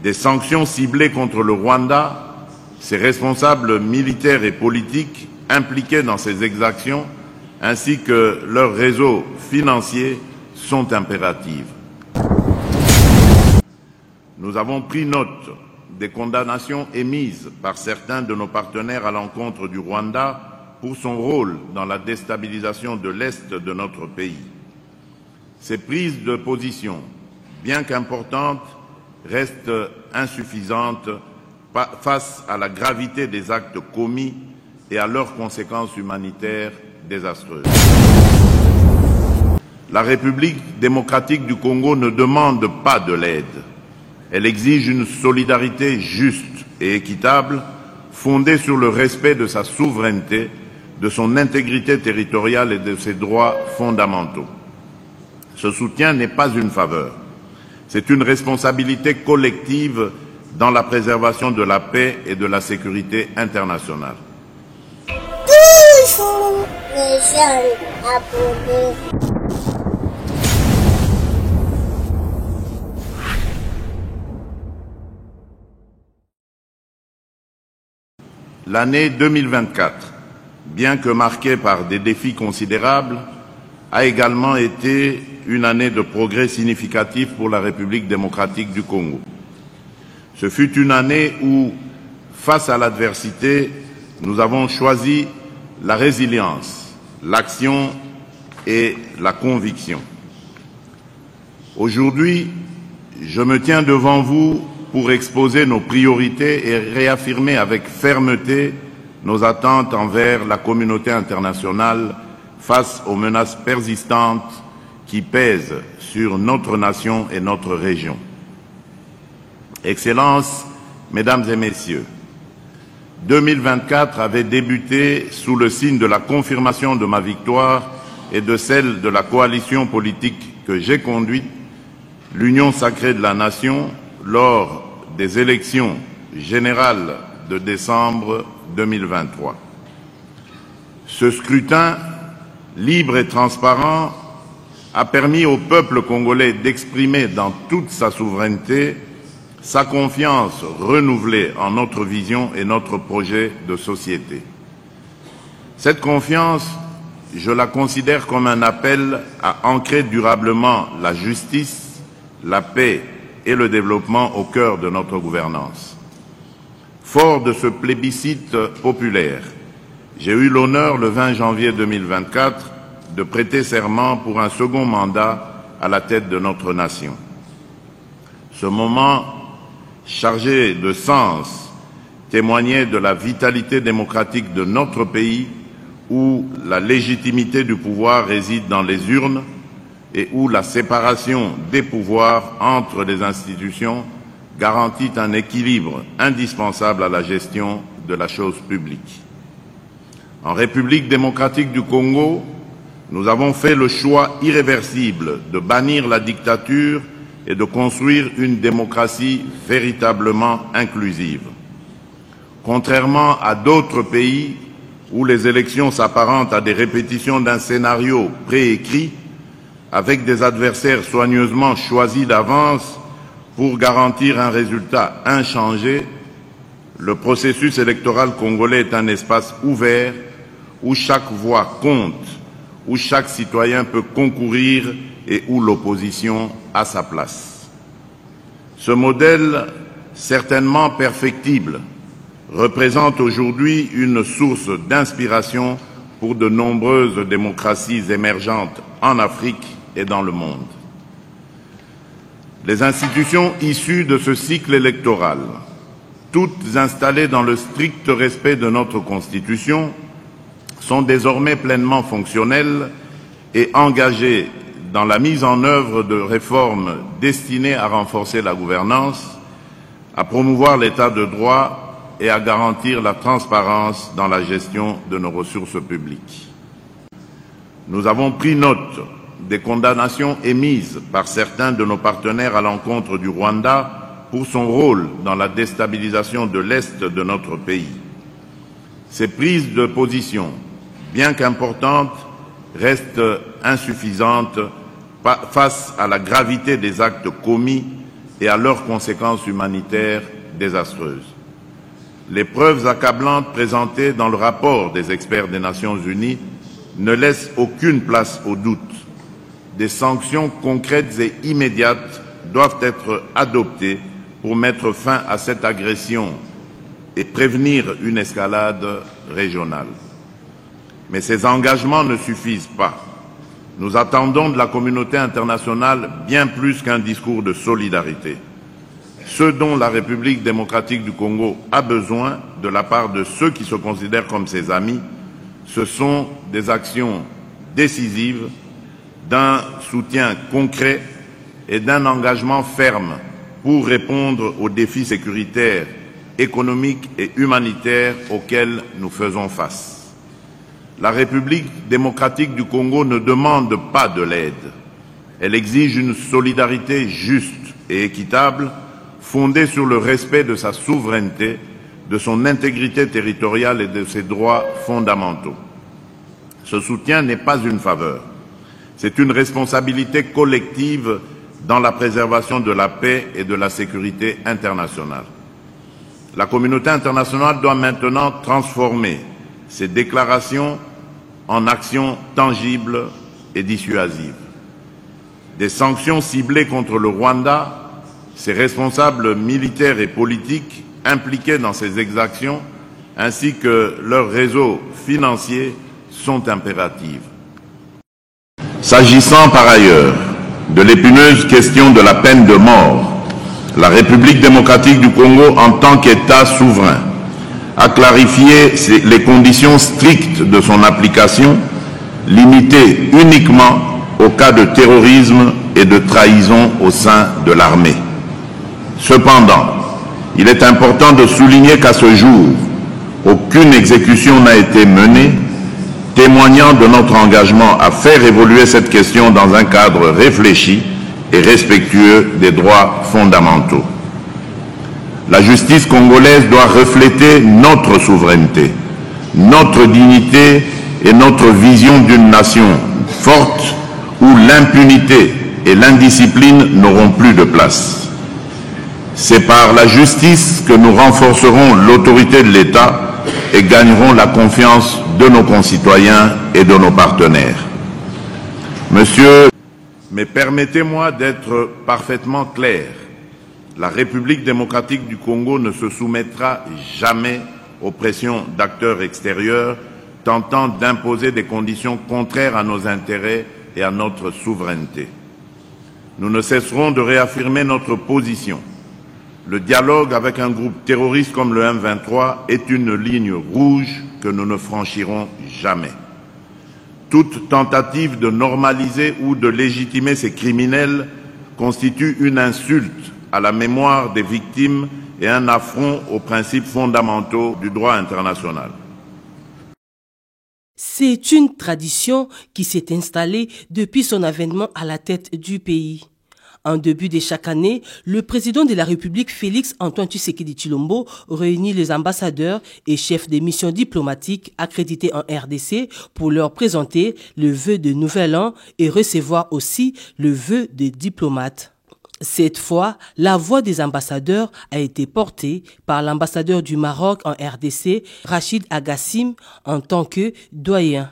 des sanctions ciblées contre le Rwanda, ses responsables militaires et politiques impliqués dans ces exactions, ainsi que leurs réseaux financiers sont impératives. Nous avons pris note des condamnations émises par certains de nos partenaires à l'encontre du Rwanda pour son rôle dans la déstabilisation de l'Est de notre pays. Ces prises de position, bien qu'importantes, restent insuffisantes face à la gravité des actes commis et à leurs conséquences humanitaires désastreuses. La République démocratique du Congo ne demande pas de l'aide. Elle exige une solidarité juste et équitable, fondée sur le respect de sa souveraineté, de son intégrité territoriale et de ses droits fondamentaux. Ce soutien n'est pas une faveur, c'est une responsabilité collective dans la préservation de la paix et de la sécurité internationale. Toujours les jeunes abonnés. L'année 2024, bien que marquée par des défis considérables, a également été une année de progrès significatif pour la République démocratique du Congo. Ce fut une année où, face à l'adversité, nous avons choisi la résilience, l'action et la conviction. Aujourd'hui, je me tiens devant vous pour exposer nos priorités et réaffirmer avec fermeté nos attentes envers la communauté internationale face aux menaces persistantes qui pèsent sur notre nation et notre région. Excellences, Mesdames et Messieurs, 2024 avait débuté sous le signe de la confirmation de ma victoire et de celle de la coalition politique que j'ai conduite, l'Union sacrée de la nation, lors des élections générales de décembre 2023. Ce scrutin, libre et transparent, a permis au peuple congolais d'exprimer dans toute sa souveraineté sa confiance renouvelée en notre vision et notre projet de société. Cette confiance, je la considère comme un appel à ancrer durablement la justice, la paix et le développement au cœur de notre gouvernance. Fort de ce plébiscite populaire, j'ai eu l'honneur le 20 janvier 2024 de prêter serment pour un second mandat à la tête de notre nation. Ce moment, chargé de sens, témoignait de la vitalité démocratique de notre pays où la légitimité du pouvoir réside dans les urnes et où la séparation des pouvoirs entre les institutions garantit un équilibre indispensable à la gestion de la chose publique. En République démocratique du Congo, nous avons fait le choix irréversible de bannir la dictature et de construire une démocratie véritablement inclusive. Contrairement à d'autres pays où les élections s'apparentent à des répétitions d'un scénario préécrit, avec des adversaires soigneusement choisis d'avance pour garantir un résultat inchangé, le processus électoral congolais est un espace ouvert où chaque voix compte, où chaque citoyen peut concourir et où l'opposition a sa place. Ce modèle, certainement perfectible, représente aujourd'hui une source d'inspiration pour de nombreuses démocraties émergentes en Afrique et dans le monde. Les institutions issues de ce cycle électoral, toutes installées dans le strict respect de notre Constitution, sont désormais pleinement fonctionnelles et engagées dans la mise en œuvre de réformes destinées à renforcer la gouvernance, à promouvoir l'état de droit et à garantir la transparence dans la gestion de nos ressources publiques. Nous avons pris note des condamnations émises par certains de nos partenaires à l'encontre du Rwanda pour son rôle dans la déstabilisation de l'Est de notre pays. Ces prises de position, bien qu'importantes, restent insuffisantes face à la gravité des actes commis et à leurs conséquences humanitaires désastreuses. Les preuves accablantes présentées dans le rapport des experts des Nations Unies ne laissent aucune place au doute. Des sanctions concrètes et immédiates doivent être adoptées pour mettre fin à cette agression et prévenir une escalade régionale. Mais ces engagements ne suffisent pas. Nous attendons de la communauté internationale bien plus qu'un discours de solidarité. Ce dont la République démocratique du Congo a besoin de la part de ceux qui se considèrent comme ses amis, ce sont des actions décisives, d'un soutien concret et d'un engagement ferme pour répondre aux défis sécuritaires, économiques et humanitaires auxquels nous faisons face. La République démocratique du Congo ne demande pas de l'aide. Elle exige une solidarité juste et équitable, fondée sur le respect de sa souveraineté, de son intégrité territoriale et de ses droits fondamentaux. Ce soutien n'est pas une faveur. C'est une responsabilité collective dans la préservation de la paix et de la sécurité internationale. La communauté internationale doit maintenant transformer ces déclarations en actions tangibles et dissuasives. Des sanctions ciblées contre le Rwanda, ses responsables militaires et politiques impliqués dans ces exactions, ainsi que leurs réseaux financiers, sont impératives. S'agissant par ailleurs de l'épineuse question de la peine de mort, la République démocratique du Congo, en tant qu'État souverain, a clarifié les conditions strictes de son application, limitées uniquement aux cas de terrorisme et de trahison au sein de l'armée. Cependant, il est important de souligner qu'à ce jour, aucune exécution n'a été menée, témoignant de notre engagement à faire évoluer cette question dans un cadre réfléchi et respectueux des droits fondamentaux. La justice congolaise doit refléter notre souveraineté, notre dignité et notre vision d'une nation forte où l'impunité et l'indiscipline n'auront plus de place. C'est par la justice que nous renforcerons l'autorité de l'État et gagnerons la confiance de nos concitoyens et de nos partenaires. Monsieur, mais permettez-moi d'être parfaitement clair. La République démocratique du Congo ne se soumettra jamais aux pressions d'acteurs extérieurs tentant d'imposer des conditions contraires à nos intérêts et à notre souveraineté. Nous ne cesserons de réaffirmer notre position. Le dialogue avec un groupe terroriste comme le M23 est une ligne rouge que nous ne franchirons jamais. Toute tentative de normaliser ou de légitimer ces criminels constitue une insulte à la mémoire des victimes et un affront aux principes fondamentaux du droit international. C'est une tradition qui s'est installée depuis son avènement à la tête du pays. En début de chaque année, le président de la République, Félix Antoine Tshisekedi Tshilombo, réunit les ambassadeurs et chefs des missions diplomatiques accrédités en RDC pour leur présenter le vœu de Nouvel An et recevoir aussi le vœu des diplomates. Cette fois, la voix des ambassadeurs a été portée par l'ambassadeur du Maroc en RDC, Rachid Agassim, en tant que doyen.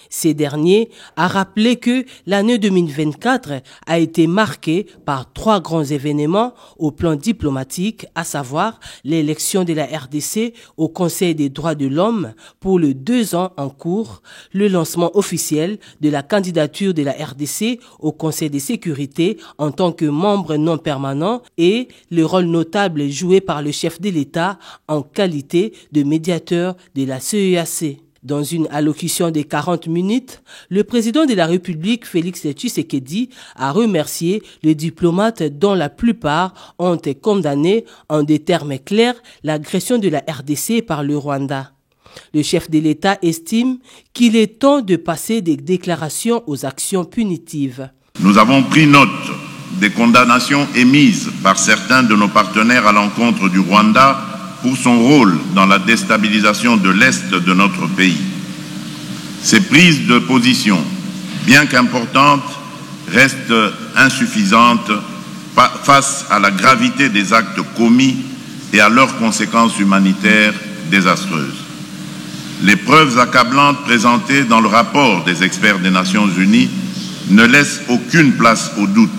Ces derniers a rappelé que l'année 2024 a été marquée par 3 grands événements au plan diplomatique, à savoir l'élection de la RDC au Conseil des droits de l'homme pour les 2 ans en cours, le lancement officiel de la candidature de la RDC au Conseil de sécurité en tant que membre non permanent et le rôle notable joué par le chef de l'État en qualité de médiateur de la CEAC. Dans une allocution de 40 minutes, le président de la République, Félix Tshisekedi, a remercié les diplomates dont la plupart ont condamné en des termes clairs l'agression de la RDC par le Rwanda. Le chef de l'État estime qu'il est temps de passer des déclarations aux actions punitives. Nous avons pris note des condamnations émises par certains de nos partenaires à l'encontre du Rwanda pour son rôle dans la déstabilisation de l'Est de notre pays. Ces prises de position, bien qu'importantes, restent insuffisantes face à la gravité des actes commis et à leurs conséquences humanitaires désastreuses. Les preuves accablantes présentées dans le rapport des experts des Nations Unies ne laissent aucune place au doute.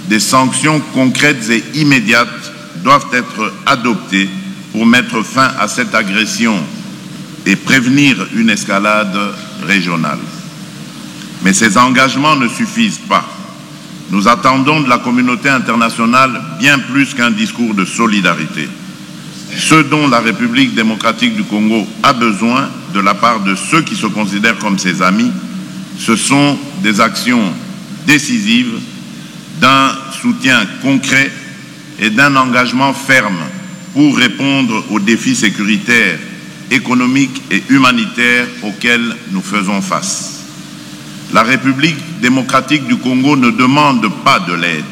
Des sanctions concrètes et immédiates doivent être adoptées pour mettre fin à cette agression et prévenir une escalade régionale. Mais ces engagements ne suffisent pas. Nous attendons de la communauté internationale bien plus qu'un discours de solidarité. Ce dont la République démocratique du Congo a besoin de la part de ceux qui se considèrent comme ses amis, ce sont des actions décisives, d'un soutien concret et d'un engagement ferme pour répondre aux défis sécuritaires, économiques et humanitaires auxquels nous faisons face. La République démocratique du Congo ne demande pas de l'aide.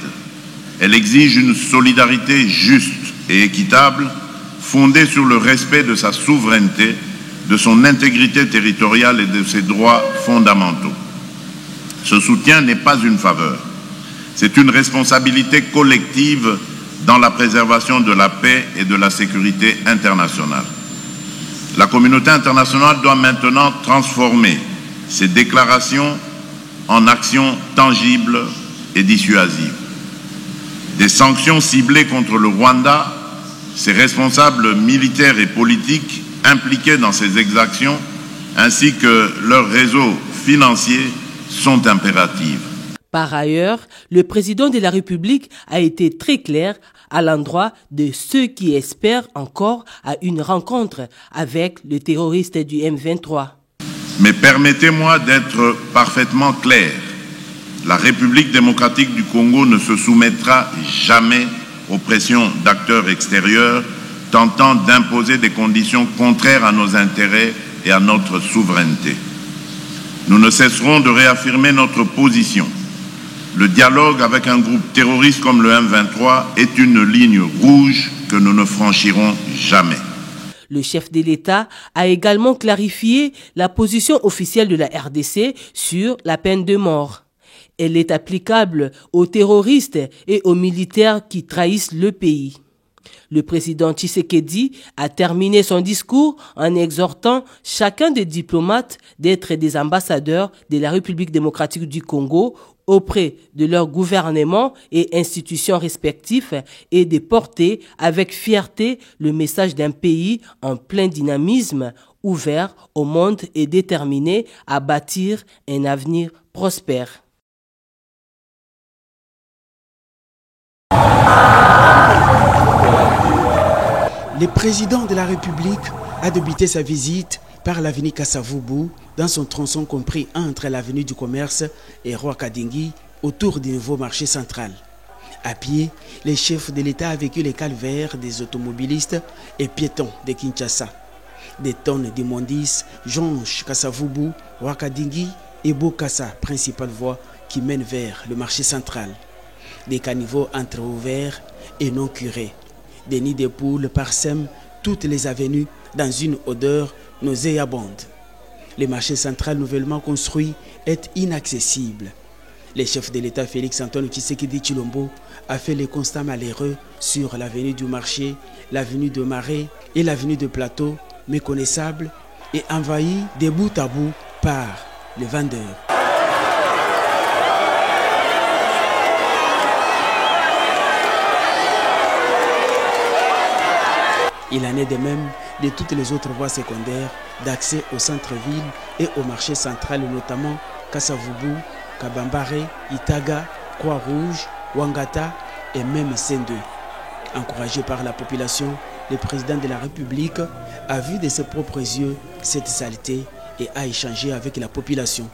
Elle exige une solidarité juste et équitable, fondée sur le respect de sa souveraineté, de son intégrité territoriale et de ses droits fondamentaux. Ce soutien n'est pas une faveur. C'est une responsabilité collective dans la préservation de la paix et de la sécurité internationale. La communauté internationale doit maintenant transformer ces déclarations en actions tangibles et dissuasives. Des sanctions ciblées contre le Rwanda, ses responsables militaires et politiques impliqués dans ces exactions, ainsi que leurs réseaux financiers, sont impératives. Par ailleurs, le président de la République a été très clair à l'endroit de ceux qui espèrent encore à une rencontre avec le terroriste du M23. Mais permettez-moi d'être parfaitement clair. La République démocratique du Congo ne se soumettra jamais aux pressions d'acteurs extérieurs tentant d'imposer des conditions contraires à nos intérêts et à notre souveraineté. Nous ne cesserons de réaffirmer notre position. Le dialogue avec un groupe terroriste comme le M23 est une ligne rouge que nous ne franchirons jamais. Le chef de l'État a également clarifié la position officielle de la RDC sur la peine de mort. Elle est applicable aux terroristes et aux militaires qui trahissent le pays. Le président Tshisekedi a terminé son discours en exhortant chacun des diplomates d'être des ambassadeurs de la République démocratique du Congo auprès de leur gouvernement et institutions respectifs et de porter avec fierté le message d'un pays en plein dynamisme, ouvert au monde et déterminé à bâtir un avenir prospère. Le président de la République a débuté sa visite par l'avenue Kasavubu dans son tronçon compris entre l'avenue du Commerce et Roi-Kadingi autour du nouveau marché central. À pied, les chefs de l'État a vécu les calvaires des automobilistes et piétons de Kinshasa. Des tonnes d'immondices jonchent Kasavubu, Roi-Kadingi et Bokassa, principale voie qui mène vers le marché central. Des caniveaux entrouverts et non curés. Des nids de poules parsèment toutes les avenues dans une odeur nauséabonde. Le marché central nouvellement construit est inaccessible. Le chef de l'État Félix Antoine Tshisekedi Tshilombo a fait les constats malheureux sur l'avenue du marché, l'avenue de Marais et l'avenue de Plateau, méconnaissables et envahies de bout à bout par les vendeurs. Il en est de même de toutes les autres voies secondaires d'accès au centre-ville et au marché central, notamment Kasavubu, Kabambare, Itaga, Croix-Rouge, Wangata et même Sendwe. Encouragé par la population, le président de la République a vu de ses propres yeux cette saleté et a échangé avec la population.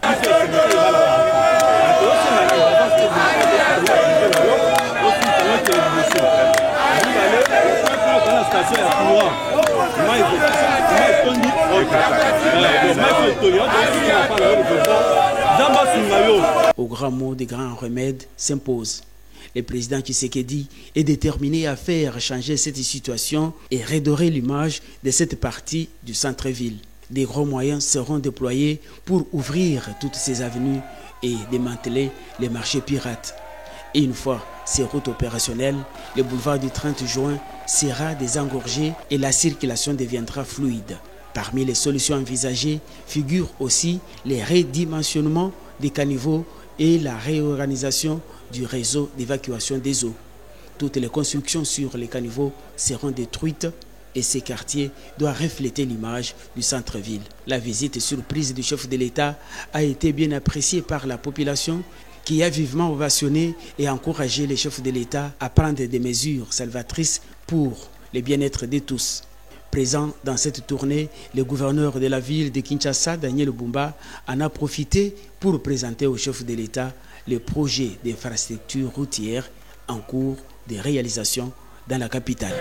Au grand mot des grands remèdes s'impose. Le président Tshisekedi est déterminé à faire changer cette situation et redorer l'image de cette partie du centre-ville. Des gros moyens seront déployés pour ouvrir toutes ces avenues et démanteler les marchés pirates. Et une fois ces routes opérationnelles, le boulevard du 30 juin sera désengorgé et la circulation deviendra fluide. Parmi les solutions envisagées figurent aussi les redimensionnements des caniveaux et la réorganisation du réseau d'évacuation des eaux. Toutes les constructions sur les caniveaux seront détruites et ces quartiers doivent refléter l'image du centre-ville. La visite surprise du chef de l'État a été bien appréciée par la population qui a vivement ovationné et encouragé les chefs de l'État à prendre des mesures salvatrices pour le bien-être de tous. Présent dans cette tournée, le gouverneur de la ville de Kinshasa, Daniel Bumba, en a profité pour présenter au chef de l'État le projet d'infrastructure routière en cours de réalisation dans la capitale.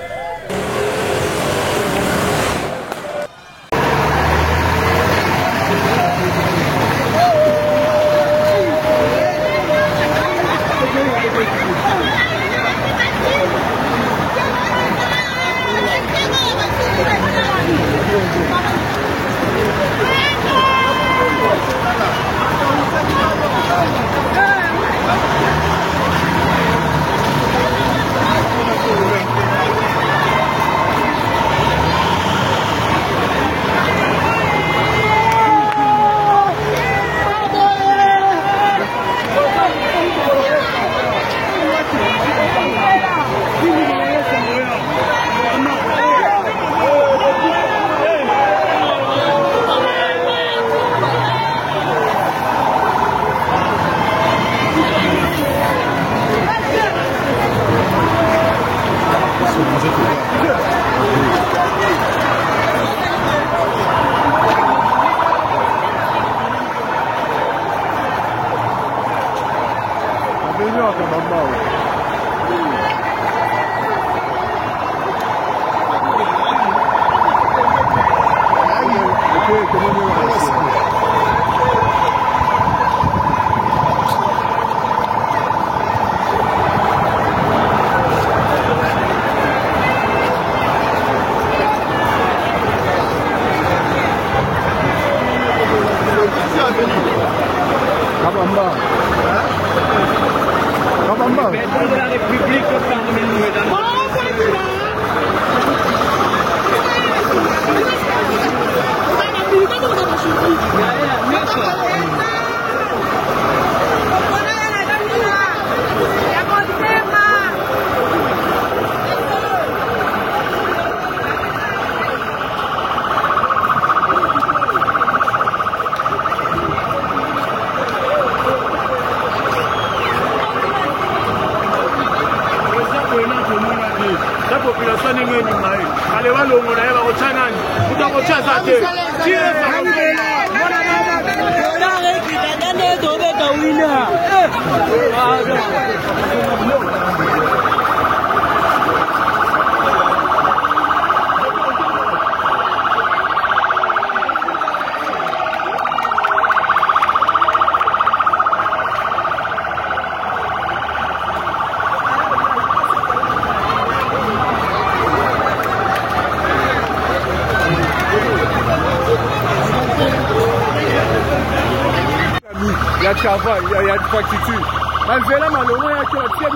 Il y a travail, il y a factitude. Malgré la malheureuse, il y a 5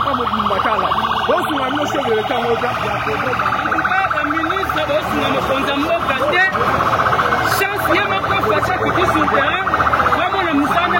ans de Matala. Bon, si on a mis chef de l'État, on va le ministre, chance, il y a ma confiance qui est sur le terrain. Vraiment, le Moussane,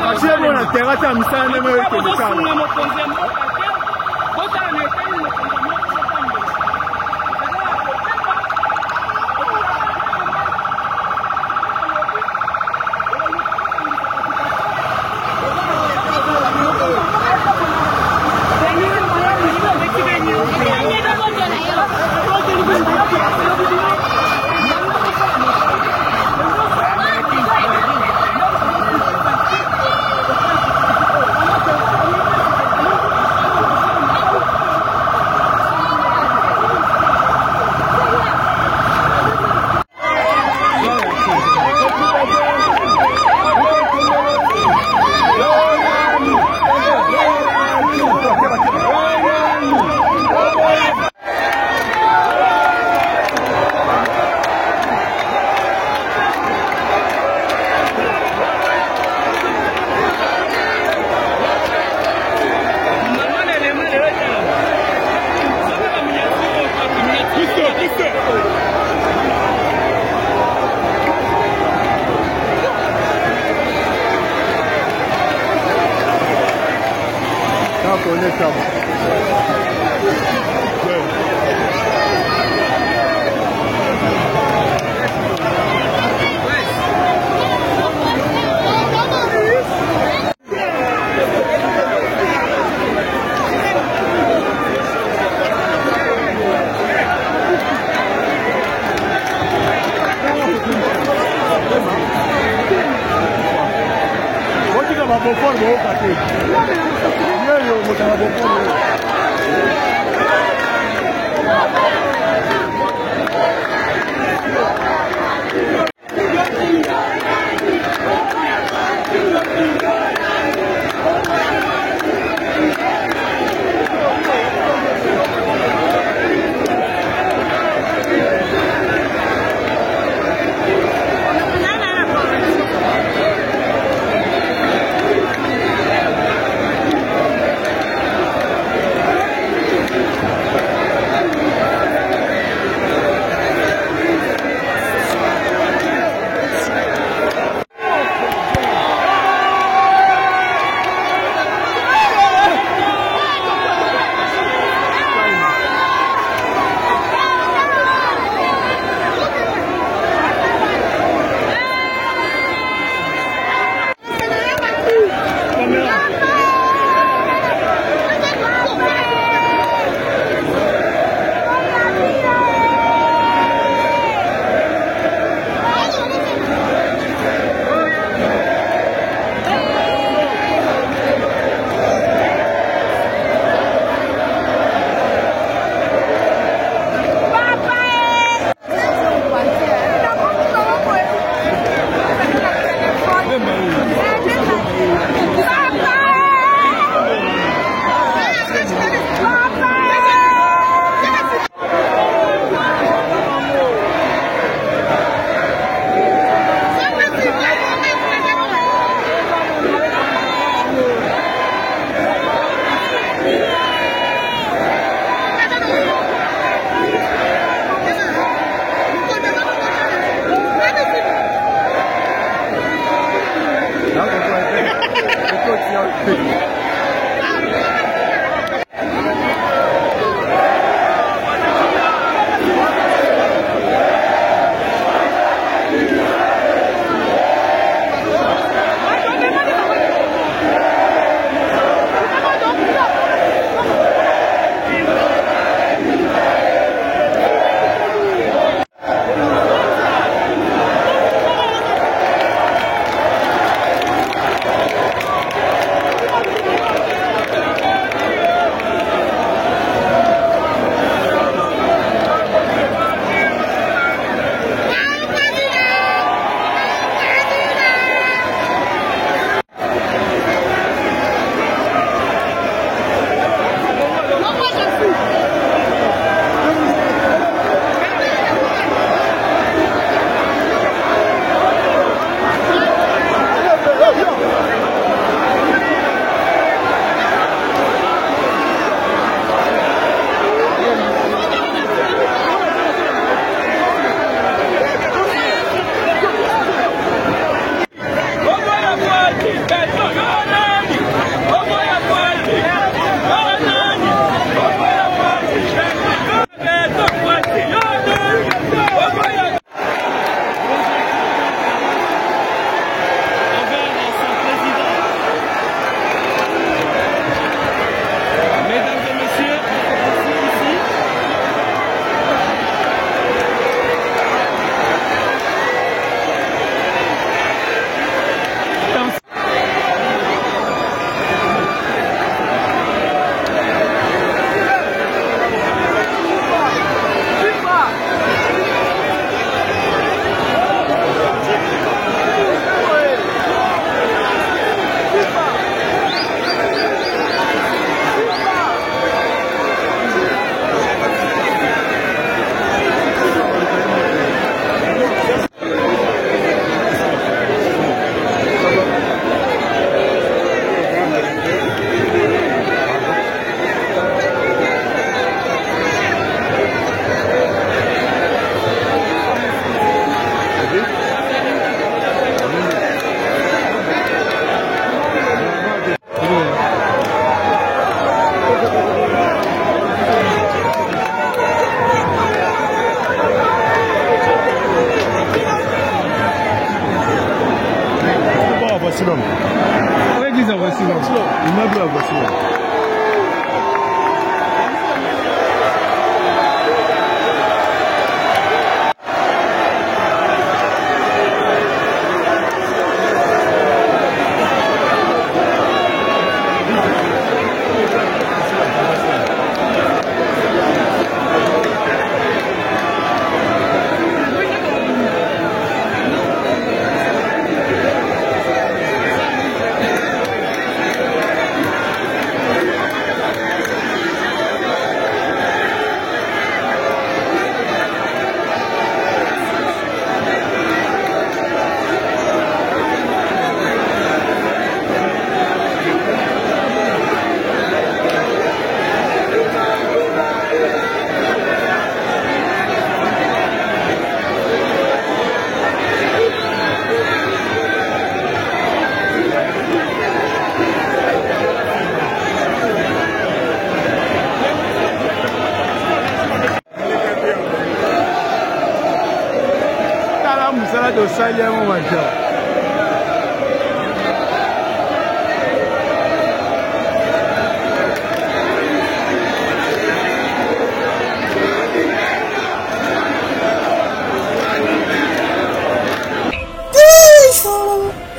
Déjà de ça, il y a un majeur.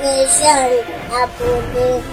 Les jeunes abonnés.